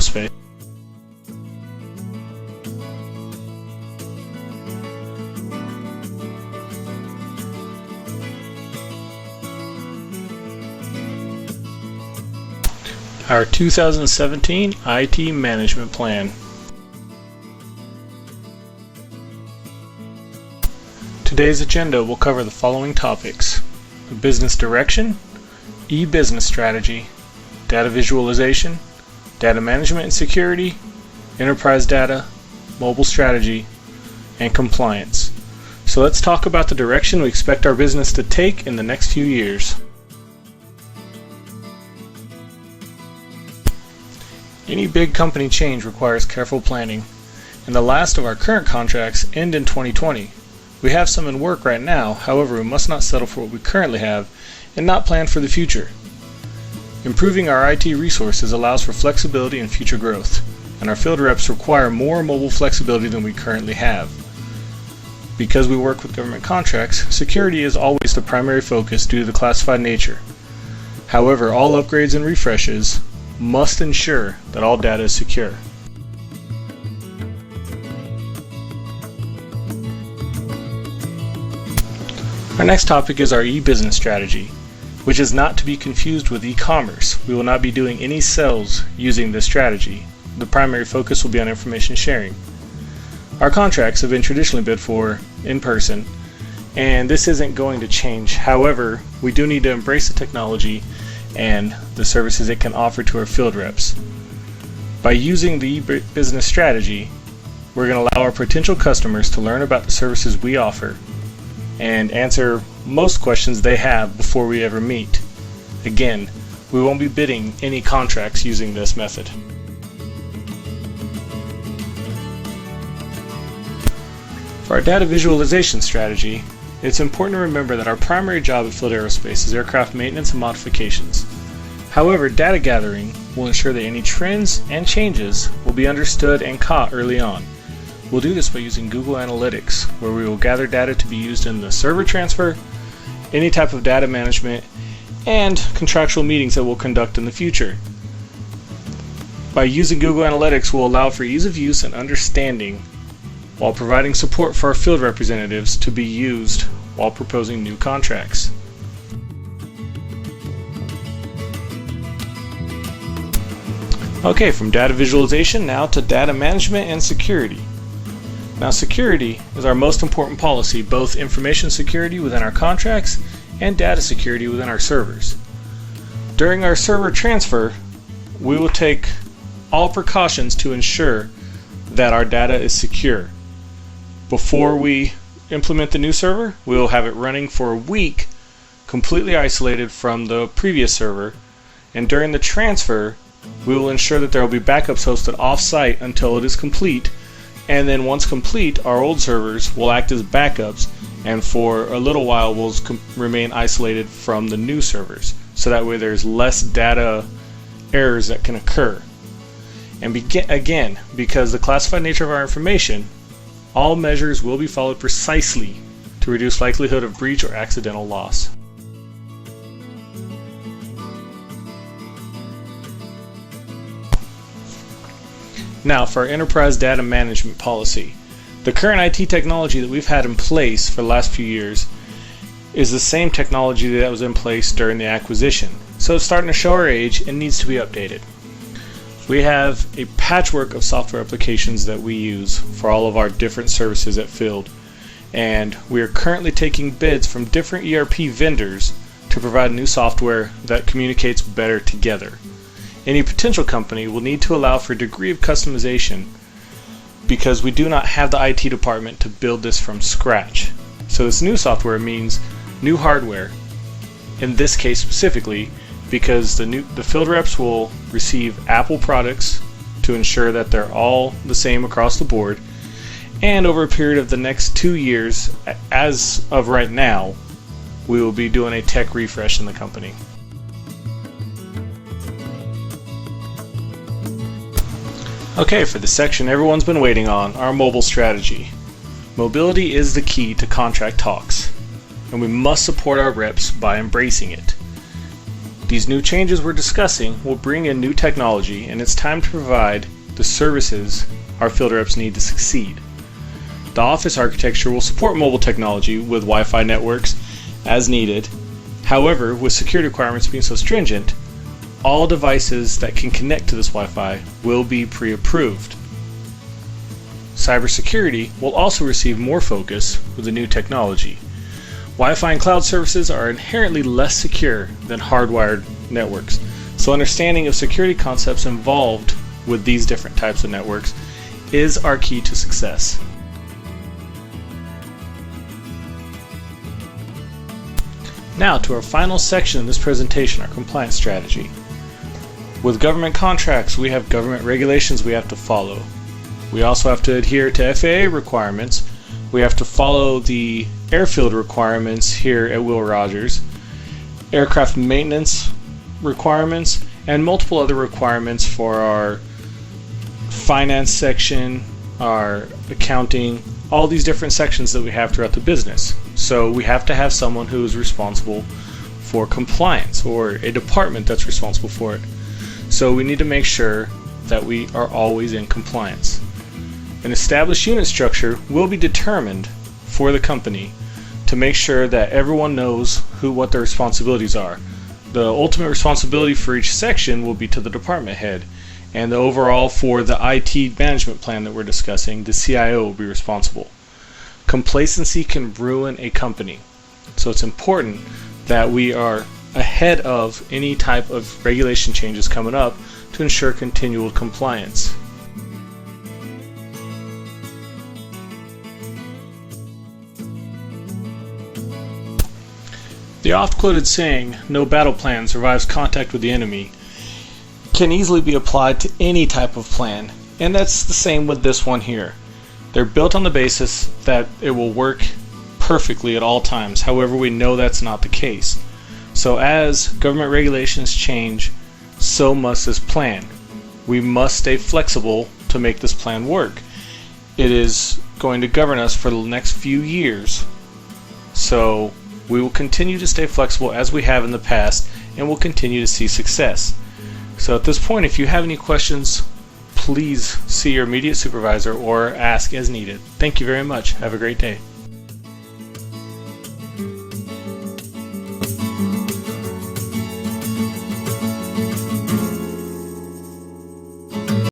Aerospace. Our 2017 IT Management Plan. Today's agenda will cover the following topics: business direction, e-business strategy, data visualization, data management and security, enterprise data, mobile strategy, and compliance. So let's talk about the direction we expect our business to take in the next few years. Any big company change requires careful planning, and the last of our current contracts end in 2020. We have some in work right now, however we must not settle for what we currently have and not plan for the future. Improving our IT resources allows for flexibility and future growth, and our field reps require more mobile flexibility than we currently have. Because we work with government contracts, security is always the primary focus due to the classified nature. However, all upgrades and refreshes must ensure that all data is secure. Our next topic is our e-business strategy, which is not to be confused with e-commerce. We will not be doing any sales using this strategy. The primary focus will be on information sharing. Our contracts have been traditionally bid for in person, and this isn't going to change. However, we do need to embrace the technology and the services it can offer to our field reps. By using the e-business strategy, we're going to allow our potential customers to learn about the services we offer and answer most questions they have before we ever meet. Again, we won't be bidding any contracts using this method. For our data visualization strategy, it's important to remember that our primary job at Field Aerospace is aircraft maintenance and modifications. However, data gathering will ensure that any trends and changes will be understood and caught early on. We'll do this by using Google Analytics, where we will gather data to be used in the server transfer, any type of data management, and contractual meetings that we'll conduct in the future. By using Google Analytics, we'll allow for ease of use and understanding, while providing support for our field representatives to be used while proposing new contracts. Okay, from data visualization now to data management and security. Now, security is our most important policy, both information security within our contracts and data security within our servers. During our server transfer, we will take all precautions to ensure that our data is secure. Before we implement the new server, we will have it running for a week, completely isolated from the previous server, and during the transfer, we will ensure that there will be backups hosted off-site until it is complete, and then once complete, our old servers will act as backups, and for a little while will remain isolated from the new servers, so that way there's less data errors that can occur. And again, because the classified nature of our information, all measures will be followed precisely to reduce likelihood of breach or accidental loss. Now, for our enterprise data management policy. The current IT technology that we've had in place for the last few years is the same technology that was in place during the acquisition. So it's starting to show our age and needs to be updated. We have a patchwork of software applications that we use for all of our different services at Field, and we are currently taking bids from different ERP vendors to provide new software that communicates better together. Any potential company will need to allow for a degree of customization because we do not have the IT department to build this from scratch. So this new software means new hardware, in this case specifically, because the field reps will receive Apple products to ensure that they're all the same across the board, and over a period of the next 2 years, as of right now, we will be doing a tech refresh in the company. Okay, for the section everyone's been waiting on, our mobile strategy. Mobility is the key to contract talks, and we must support our reps by embracing it. These new changes we're discussing will bring in new technology, and it's time to provide the services our field reps need to succeed. The office architecture will support mobile technology with Wi-Fi networks as needed. However, with security requirements being so stringent, all devices that can connect to this Wi-Fi will be pre-approved. Cybersecurity will also receive more focus with the new technology. Wi-Fi and cloud services are inherently less secure than hardwired networks, so understanding of security concepts involved with these different types of networks is our key to success. Now to our final section in this presentation, our compliance strategy. With government contracts, we have government regulations we have to follow. We also have to adhere to FAA requirements. We have to follow the airfield requirements here at Will Rogers, aircraft maintenance requirements, and multiple other requirements for our finance section, our accounting, all these different sections that we have throughout the business. So we have to have someone who is responsible for compliance, or a department that's responsible for it. So we need to make sure that we are always in compliance. An established unit structure will be determined for the company to make sure that everyone knows what their responsibilities are. The ultimate responsibility for each section will be to the department head, and the overall for the IT management plan that we're discussing, the CIO will be responsible. Complacency can ruin a company, so it's important that we are ahead of any type of regulation changes coming up to ensure continual compliance. The oft-quoted saying, "No battle plan survives contact with the enemy," can easily be applied to any type of plan, and that's the same with this one here. They're built on the basis that it will work perfectly at all times. However, we know that's not the case. So as government regulations change, so must this plan. We must stay flexible to make this plan work. It is going to govern us for the next few years. So we will continue to stay flexible as we have in the past, and we'll continue to see success. So at this point, if you have any questions, please see your immediate supervisor or ask as needed. Thank you very much. Have a great day.